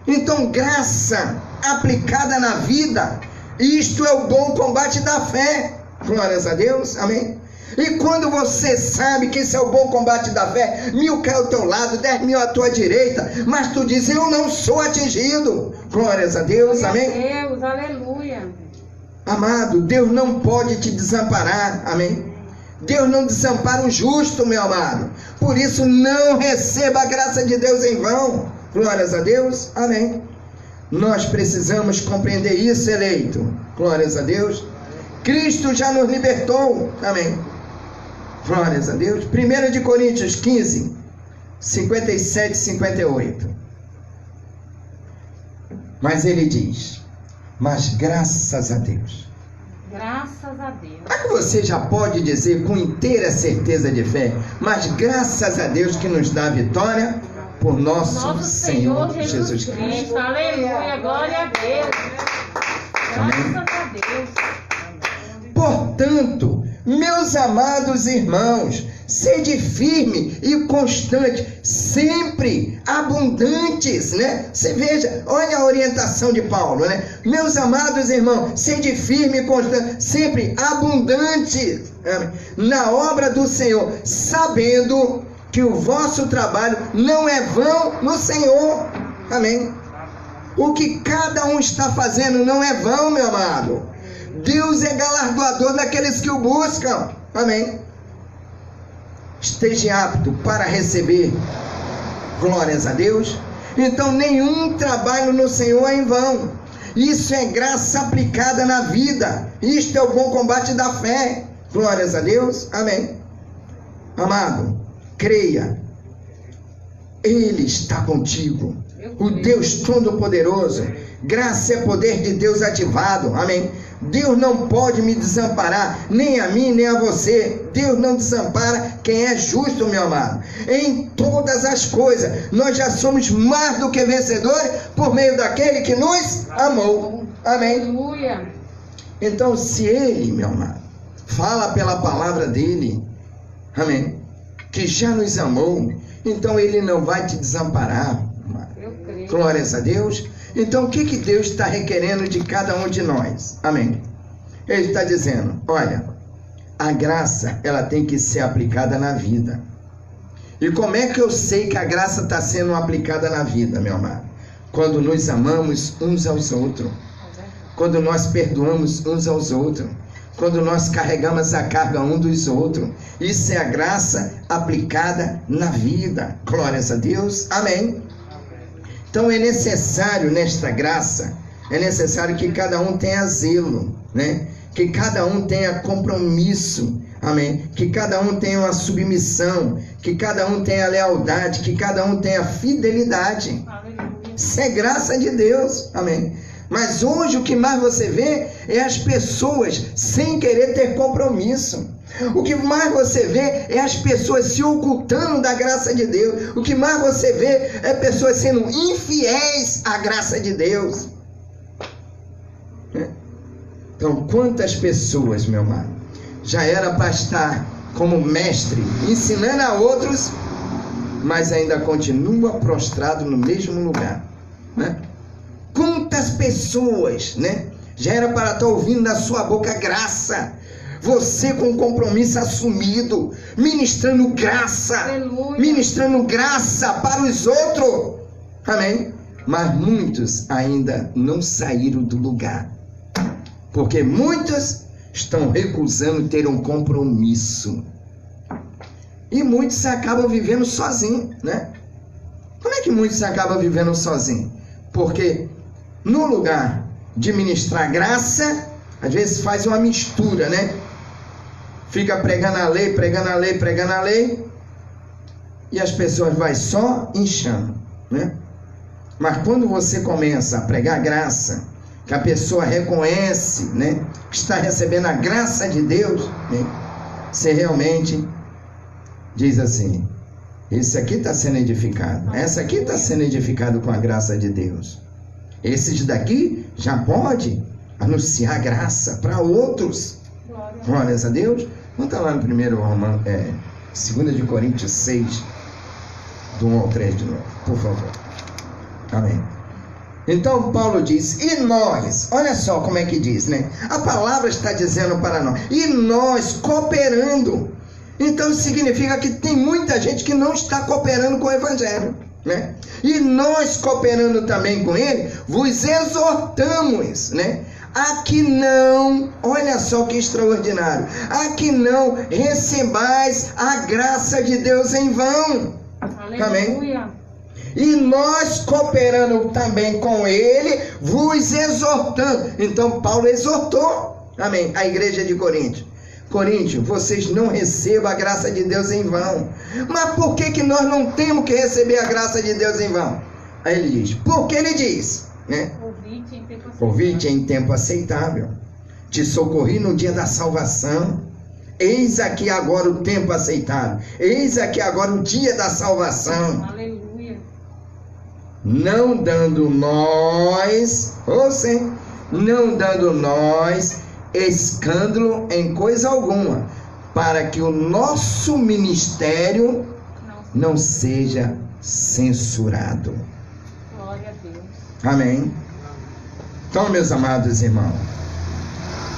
Speaker 1: Então, graça aplicada na vida, isto é o bom combate da fé. Glórias a Deus, amém. E quando você sabe que esse é o bom combate da fé, 1000 cai ao teu lado, 10.000 à tua direita, mas tu diz, eu não sou atingido. Glórias a Deus, amém.
Speaker 2: Deus, aleluia.
Speaker 1: Amado, Deus não pode te desamparar, amém. Deus não desampara o justo, meu amado. Por isso, não receba a graça de Deus em vão. Glórias a Deus, amém. Nós precisamos compreender isso, eleito. Glórias a Deus. Cristo já nos libertou, amém. Glórias a Deus. 1 de Coríntios 15, 57 e 58. Mas ele diz, mas graças a Deus.
Speaker 2: Graças a Deus.
Speaker 1: Aí você já pode dizer com inteira certeza de fé, mas graças a Deus que nos dá a vitória por nosso Senhor Jesus Cristo.
Speaker 2: Aleluia, glória a Deus. Graças a Deus.
Speaker 1: Portanto, meus amados irmãos, sede firme e constante, sempre abundantes, né? Você veja, olha a orientação de Paulo, né? Meus amados irmãos, sede firme e constante, sempre abundantes, na obra do Senhor, sabendo que o vosso trabalho não é vão no Senhor. Amém. O que cada um está fazendo não é vão, meu amado. Deus é galardoador daqueles que o buscam. Amém. Esteja apto para receber. Glórias a Deus. Então nenhum trabalho no Senhor é em vão. Isso é graça aplicada na vida. Isto é o bom combate da fé. Glórias a Deus. Amém. Amado, creia. Ele está contigo. O Deus Todo-Poderoso. Graça é poder de Deus ativado. Amém. Deus não pode me desamparar, nem a mim, nem a você. Deus não desampara quem é justo, meu amado. Em todas as coisas, nós já somos mais do que vencedores por meio daquele que nos amou. Amém.
Speaker 2: Aleluia.
Speaker 1: Então, se Ele, meu amado, fala pela palavra dEle, amém, que já nos amou, então Ele não vai te desamparar.
Speaker 2: Eu creio.
Speaker 1: Glórias a Deus. Então, o que Deus está requerendo de cada um de nós? Amém. Ele está dizendo, olha, a graça, ela tem que ser aplicada na vida. E como é que eu sei que a graça está sendo aplicada na vida, meu amado? Quando nos amamos uns aos outros. Quando nós perdoamos uns aos outros. Quando nós carregamos a carga um dos outros. Isso é a graça aplicada na vida. Glórias a Deus. Amém. Então é necessário nesta graça, é necessário que cada um tenha zelo, né? Que cada um tenha compromisso, amém? Que cada um tenha uma submissão, que cada um tenha lealdade, que cada um tenha fidelidade. Isso é graça de Deus, amém? Mas hoje o que mais você vê é as pessoas sem querer ter compromisso. O que mais você vê é as pessoas se ocultando da graça de Deus. O que mais você vê é pessoas sendo infiéis à graça de Deus. Então, quantas pessoas, meu amado, já era para estar como mestre, ensinando a outros, mas ainda continua prostrado no mesmo lugar, né? Quantas pessoas, né, já era para estar ouvindo da sua boca graça. Você com compromisso assumido, ministrando graça, aleluia, ministrando graça para os outros, amém? Mas muitos ainda não saíram do lugar, porque muitos estão recusando ter um compromisso, e muitos acabam vivendo sozinhos, né? Como é que muitos acabam vivendo sozinhos? Porque no lugar de ministrar graça, às vezes faz uma mistura, né? Fica pregando a lei, pregando a lei, pregando a lei, e as pessoas vão só inchando, né? Mas quando você começa a pregar graça, que a pessoa reconhece, né, que está recebendo a graça de Deus, né, você realmente diz assim: esse aqui está sendo edificado, essa aqui está sendo edificado com a graça de Deus. Esses daqui já pode anunciar graça para outros. Glórias a Deus. Vamos estar lá no 2 de Coríntios 6, do 1 ao 3 de novo, por favor. Amém. Então Paulo diz: e nós, olha só como é que diz, né? A palavra está dizendo para nós, e nós cooperando. Então significa que tem muita gente que não está cooperando com o Evangelho, né? E nós cooperando também com ele, vos exortamos, né? A que não, olha só que extraordinário, a que não recebais a graça de Deus em vão.
Speaker 2: Aleluia.
Speaker 1: Amém? E nós cooperando também com ele, vos exortando. Então Paulo exortou, amém, a igreja de Corinto. Coríntios, vocês não recebam a graça de Deus em vão. Mas por que nós não temos que receber a graça de Deus em vão? Aí ele diz, porque ele diz, né? Ouvi-te em tempo aceitável, te socorri no dia da salvação. Eis aqui agora o tempo aceitável, eis aqui agora o dia da salvação.
Speaker 2: Aleluia.
Speaker 1: Não dando nós, não dando nós escândalo em coisa alguma, para que o nosso ministério não seja censurado.
Speaker 2: Glória a Deus.
Speaker 1: Amém. Então, meus amados irmãos,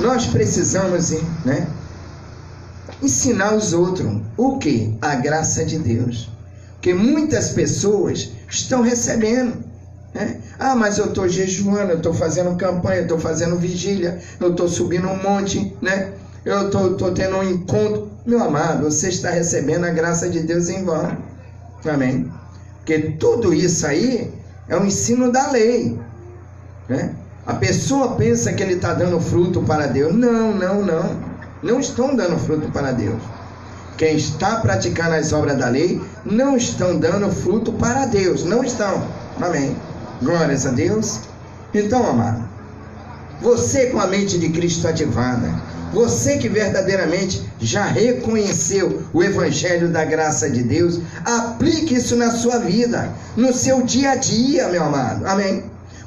Speaker 1: nós precisamos, né, ensinar os outros o que? A graça de Deus. Porque muitas pessoas estão recebendo, né? Ah, mas eu estou jejuando, eu estou fazendo campanha, eu estou fazendo vigília, eu estou subindo um monte, né? Eu estou tendo um encontro. Meu amado, você está recebendo a graça de Deus em vão. Amém? Porque tudo isso aí é um ensino da lei, né? A pessoa pensa que ele está dando fruto para Deus. Não. Não estão dando fruto para Deus. Quem está praticando as obras da lei não estão dando fruto para Deus. Não estão. Amém. Glórias a Deus. Então, amado, você com a mente de Cristo ativada, você que verdadeiramente já reconheceu o Evangelho da graça de Deus, aplique isso na sua vida, no seu dia a dia, meu amado. Amém.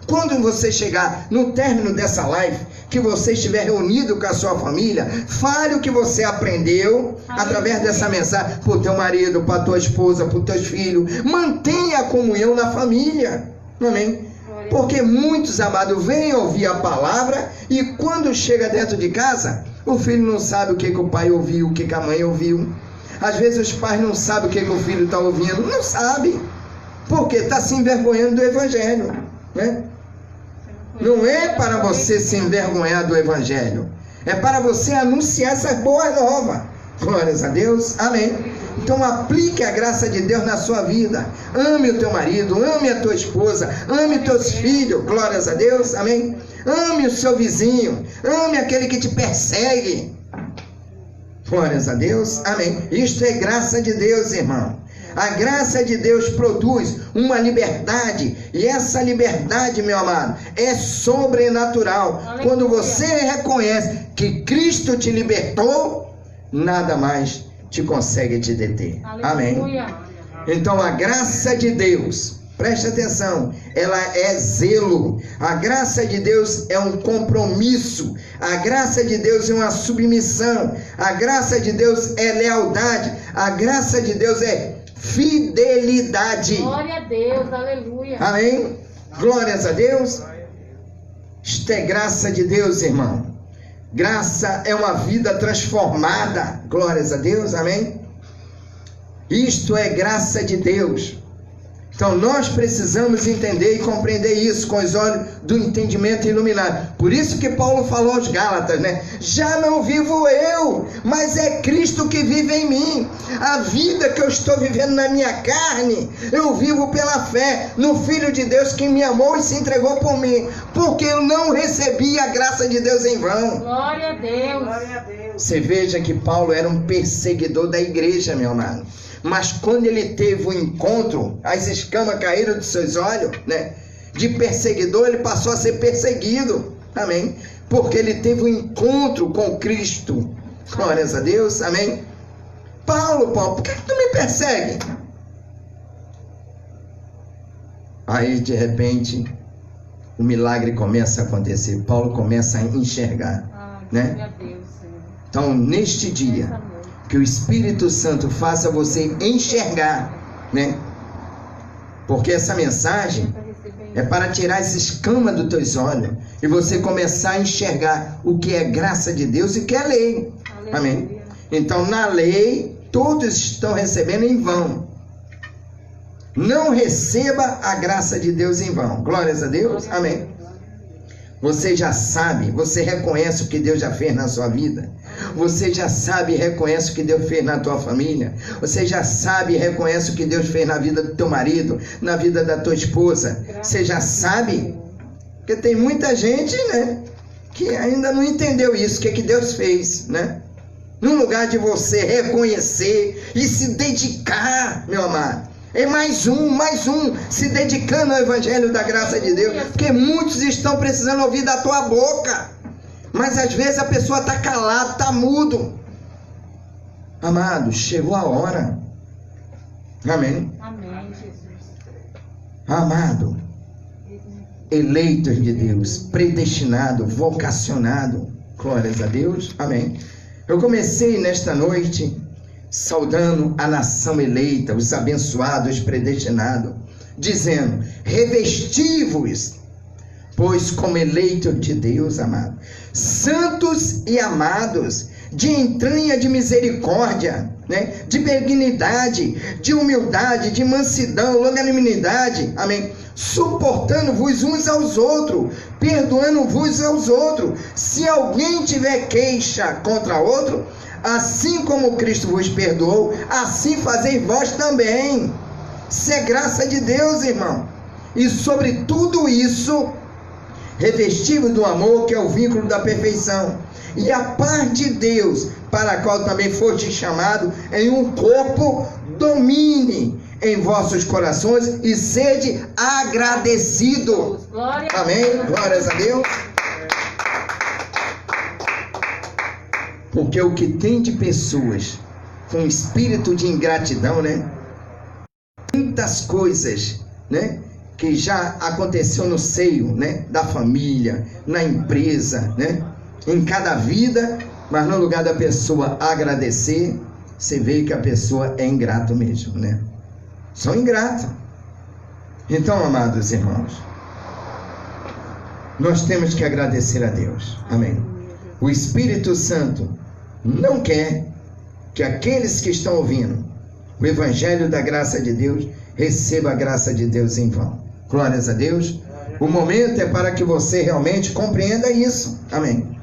Speaker 1: Quando você chegar no término dessa live, que você estiver reunido com a sua família, fale o que você aprendeu através dessa mensagem para o teu marido, para a tua esposa, para os teus filhos. Mantenha a comunhão na família. Amém? Porque muitos, amados, vêm ouvir a palavra e quando chega dentro de casa, o filho não sabe o que o pai ouviu, o que a mãe ouviu. Às vezes os pais não sabem o que o filho está ouvindo. Não sabe. Porque está se envergonhando do Evangelho, né? Não é para você se envergonhar do Evangelho, é para você anunciar essa boa nova. Glórias a Deus, amém. Então aplique a graça de Deus na sua vida. Ame o teu marido, ame a tua esposa, ame teus filhos, glórias a Deus, amém. Ame o seu vizinho, ame aquele que te persegue. Glórias a Deus, amém. Isto é graça de Deus, irmão. A graça de Deus produz uma liberdade, e essa liberdade, meu amado, é sobrenatural. Aleluia. Quando você reconhece que Cristo te libertou, nada mais te consegue te deter. Aleluia. Amém? Então a graça de Deus, preste atenção, ela é zelo. A graça de Deus é um compromisso. A graça de Deus é uma submissão. A graça de Deus é lealdade. A graça de Deus é fidelidade.
Speaker 2: Glória a Deus, aleluia.
Speaker 1: Amém? Glórias a Deus. Isto é graça de Deus, irmão. Graça é uma vida transformada. Glórias a Deus, amém? Isto é graça de Deus. Então nós precisamos entender e compreender isso com os olhos do entendimento iluminado. Por isso que Paulo falou aos Gálatas, né? Já não vivo eu, mas é Cristo que vive em mim. A vida que eu estou vivendo na minha carne, eu vivo pela fé no Filho de Deus que me amou e se entregou por mim. Porque eu não recebi a graça de Deus em vão.
Speaker 2: Glória a Deus. Glória a Deus.
Speaker 1: Você veja que Paulo era um perseguidor da igreja, meu amado. Mas quando ele teve o encontro, as escamas caíram dos seus olhos, né? De perseguidor, ele passou a ser perseguido. Amém? Porque ele teve um encontro com Cristo. Glórias a Deus. Amém? Paulo, por que tu me persegue? Aí, de repente, o milagre começa a acontecer. Paulo começa a enxergar, né? Então, neste dia, que o Espírito Santo faça você enxergar, né? Porque essa mensagem é para tirar as escamas dos teus olhos e você começar a enxergar o que é graça de Deus e o que é lei. Amém? Então, na lei, todos estão recebendo em vão. Não receba a graça de Deus em vão. Glórias a Deus. Amém. Você já sabe, você reconhece o que Deus já fez na sua vida. Você já sabe e reconhece o que Deus fez na tua família. Você já sabe e reconhece o que Deus fez na vida do teu marido, na vida da tua esposa. Você já sabe? Porque tem muita gente, né, que ainda não entendeu isso, o que Deus fez, né? No lugar de você reconhecer e se dedicar, meu amado. É mais um, se dedicando ao Evangelho da graça de Deus, porque muitos estão precisando ouvir da tua boca, mas às vezes a pessoa está calada, está mudo. Amado, chegou a hora. Amém?
Speaker 2: Amém, Jesus.
Speaker 1: Amado, eleitos de Deus, predestinado, vocacionado, glórias a Deus, amém. Eu comecei nesta noite saudando a nação eleita, os abençoados, predestinados, dizendo: revesti-vos, pois como eleitos de Deus, amado, santos e amados, de entranha de misericórdia, né? De benignidade, de humildade, de mansidão, longanimidade, amém, suportando-vos uns aos outros, perdoando-vos aos outros, se alguém tiver queixa contra outro, assim como Cristo vos perdoou, assim fazei vós também. Isso é graça de Deus, irmão. E sobre tudo isso, revesti-vos do amor, que é o vínculo da perfeição, e a paz de Deus, para a qual também foste chamado em um corpo, domine em vossos corações e sede agradecido. Amém? Glórias a Deus. Porque o que tem de pessoas com espírito de ingratidão, né? Muitas coisas, né, que já aconteceu no seio, né, da família, na empresa, né, em cada vida, mas no lugar da pessoa agradecer, você vê que a pessoa é ingrato mesmo, né? São ingratos. Então, amados irmãos, nós temos que agradecer a Deus. Amém. O Espírito Santo não quer que aqueles que estão ouvindo o Evangelho da graça de Deus receba a graça de Deus em vão. Glórias a Deus. O momento é para que você realmente compreenda isso. Amém.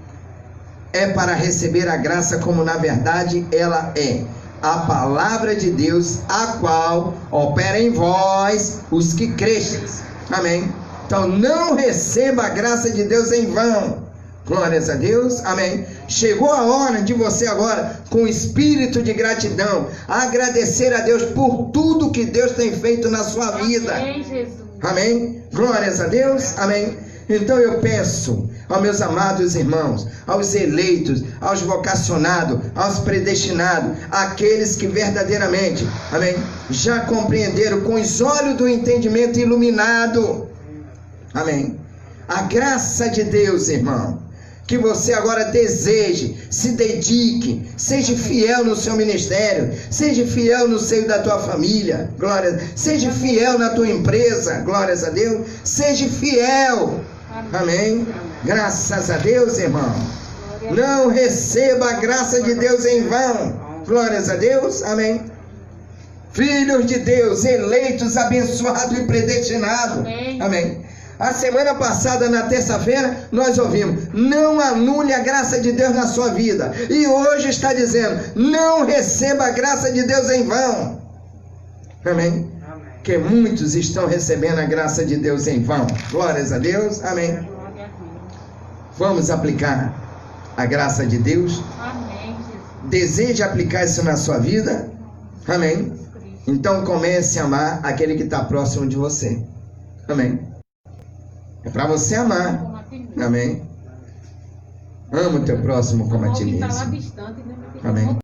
Speaker 1: É para receber a graça como na verdade ela é. A palavra de Deus, a qual opera em vós os que cresceis. Amém. Então não receba a graça de Deus em vão. Glórias a Deus, amém. Chegou a hora de você agora, com espírito de gratidão, agradecer a Deus por tudo que Deus tem feito na sua vida.
Speaker 2: Amém, Jesus.
Speaker 1: Amém. Glórias a Deus, amém. Então eu peço aos meus amados irmãos, aos eleitos, aos vocacionados, aos predestinados, aqueles que verdadeiramente, amém, já compreenderam com os olhos do entendimento iluminado, amém, a graça de Deus, irmão, que você agora deseje, se dedique, seja fiel no seu ministério, seja fiel no seio da tua família, glória, seja fiel na tua empresa, glórias a Deus, seja fiel, amém, graças a Deus, irmão, não receba a graça de Deus em vão, glórias a Deus, amém. Filhos de Deus, eleitos, abençoados e predestinados, amém. A semana passada, na terça-feira, nós ouvimos: não anule a graça de Deus na sua vida. E hoje está dizendo: não receba a graça de Deus em vão. Amém? Que muitos estão recebendo a graça de Deus em vão. Glórias a Deus. Amém. Vamos aplicar a graça de Deus.
Speaker 2: Amém.
Speaker 1: deseja aplicar isso na sua vida? Amém? Então comece a amar aquele que está próximo de você. Amém? É para você amar. Amém? Ama o teu próximo como a ti mesmo. Amém?